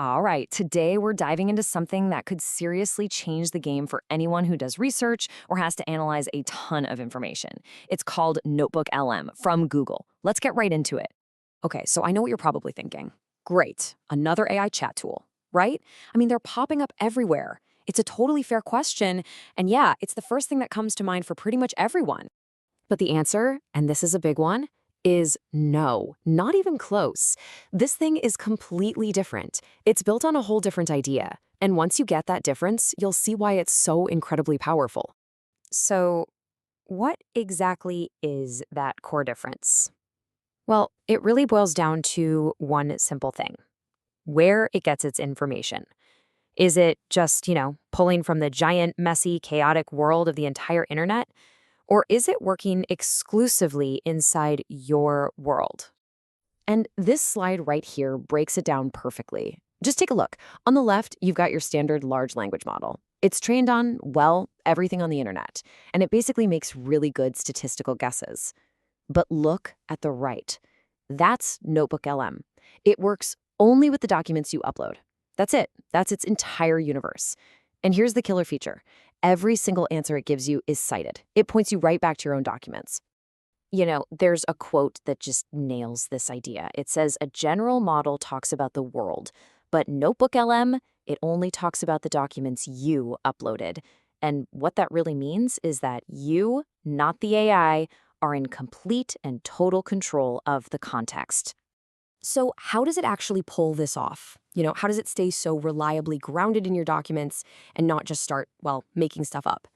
All right, today we're diving into something that could seriously change the game for anyone who does research or has to analyze a ton of information. It's called NotebookLM from Google. Let's get right into it. Okay, so I know what you're probably thinking. Great, another AI chat tool, right? I mean, they're popping up everywhere. It's a totally fair question, and yeah, it's the first thing that comes to mind for pretty much everyone. But the answer, and this is a big one, is no, not even close. This thing is completely different. It's built on a whole different idea. And once you get that difference, you'll see why it's so incredibly powerful. So, what exactly is that core difference? Well, it really boils down to one simple thing: where it gets its information. Is it just, pulling from the giant, messy, chaotic world of the entire internet? Or is it working exclusively inside your world? And this slide right here breaks it down perfectly. Just take a look. On the left, you've got your standard large language model. It's trained on, well, everything on the internet, and it basically makes really good statistical guesses. But look at the right. That's NotebookLM. It works only with the documents you upload. That's it. That's its entire universe. And here's the killer feature. Every single answer it gives you is cited. It points you right back to your own documents. There's a quote that just nails this idea. It says, a general model talks about the world, but NotebookLM, it only talks about the documents you uploaded. And what that really means is that you, not the AI, are in complete and total control of the context. So how does it actually pull this off? How does it stay so reliably grounded in your documents and not just start, making stuff up?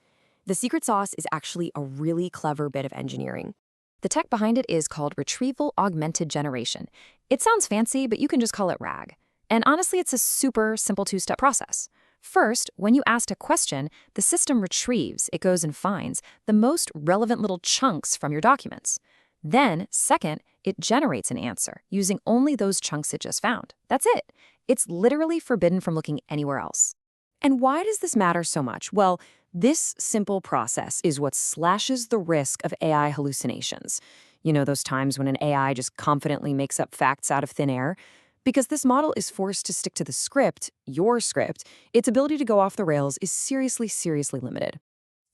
The secret sauce is actually a really clever bit of engineering. The tech behind it is called Retrieval-Augmented Generation. It sounds fancy, but you can just call it RAG. And honestly, it's a super simple two-step process. First, when you ask a question, the system retrieves, it goes and finds, the most relevant little chunks from your documents. Then, second, it generates an answer using only those chunks it just found. That's it. It's literally forbidden from looking anywhere else. And why does this matter so much? Well, this simple process is what slashes the risk of AI hallucinations. Those times when an AI just confidently makes up facts out of thin air. Because this model is forced to stick to the script, your script, its ability to go off the rails is seriously, seriously limited.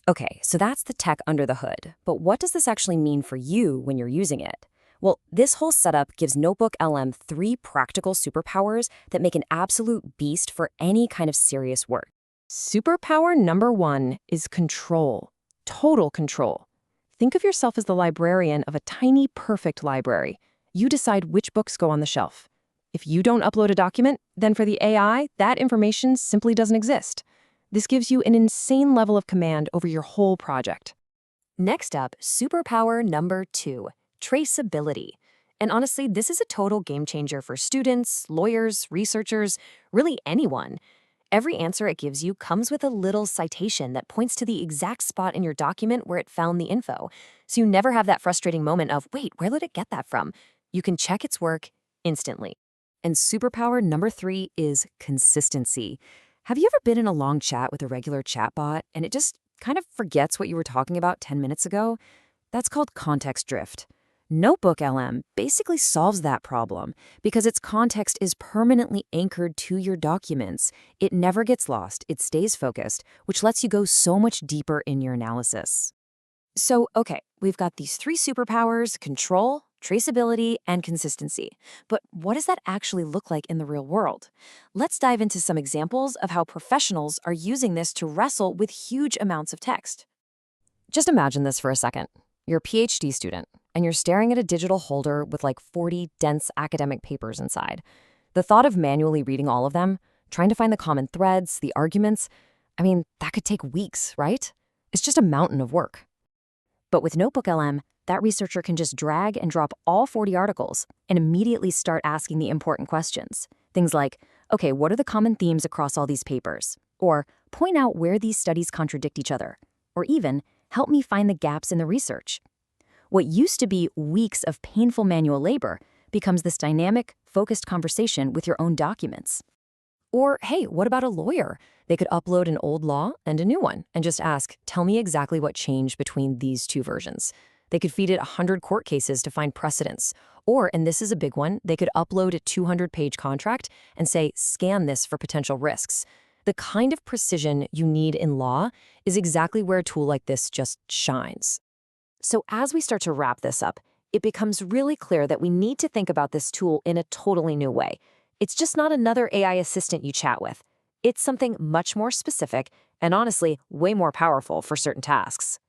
Okay, so that's the tech under the hood. But what does this actually mean for you when you're using it? Well, this whole setup gives NotebookLM 3 practical superpowers that make an absolute beast for any kind of serious work. Superpower number 1 is control. Total control. Think of yourself as the librarian of a tiny, perfect library. You decide which books go on the shelf. If you don't upload a document, then for the AI, that information simply doesn't exist. This gives you an insane level of command over your whole project. Next up, superpower number 2, traceability. And honestly, this is a total game changer for students, lawyers, researchers, really anyone. Every answer it gives you comes with a little citation that points to the exact spot in your document where it found the info. So you never have that frustrating moment of, wait, where did it get that from? You can check its work instantly. And superpower number 3 is consistency. Have you ever been in a long chat with a regular chatbot and it just kind of forgets what you were talking about 10 minutes ago? That's called context drift. NotebookLM basically solves that problem because its context is permanently anchored to your documents. It never gets lost, it stays focused, which lets you go so much deeper in your analysis. So, okay, we've got these 3 superpowers: control, traceability, and consistency. But what does that actually look like in the real world? Let's dive into some examples of how professionals are using this to wrestle with huge amounts of text. Just imagine this for a second. You're a PhD student, and you're staring at a digital holder with like 40 dense academic papers inside. The thought of manually reading all of them, trying to find the common threads, the arguments, that could take weeks, right? It's just a mountain of work. But with NotebookLM, that researcher can just drag and drop all 40 articles and immediately start asking the important questions. Things like, okay, what are the common themes across all these papers? Or point out where these studies contradict each other. Or even, help me find the gaps in the research. What used to be weeks of painful manual labor becomes this dynamic, focused conversation with your own documents. Or, hey, what about a lawyer? They could upload an old law and a new one and just ask, tell me exactly what changed between these 2 versions. They could feed it 100 court cases to find precedents. Or, and this is a big one, they could upload a 200-page contract and say, scan this for potential risks. The kind of precision you need in law is exactly where a tool like this just shines. So as we start to wrap this up, it becomes really clear that we need to think about this tool in a totally new way. It's just not another AI assistant you chat with. It's something much more specific and honestly, way more powerful for certain tasks.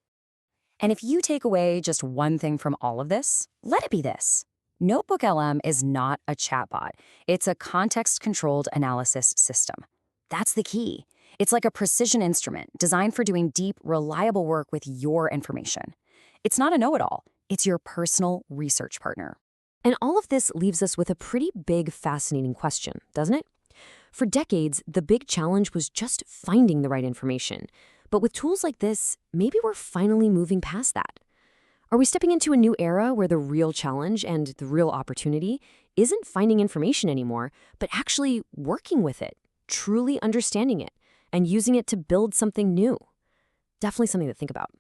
And if you take away just one thing from all of this, let it be this. NotebookLM is not a chatbot. It's a context-controlled analysis system. That's the key. It's like a precision instrument designed for doing deep, reliable work with your information. It's not a know-it-all. It's your personal research partner. And all of this leaves us with a pretty big, fascinating question, doesn't it? For decades, the big challenge was just finding the right information. But with tools like this, maybe we're finally moving past that. Are we stepping into a new era where the real challenge and the real opportunity isn't finding information anymore, but actually working with it, truly understanding it, and using it to build something new? Definitely something to think about.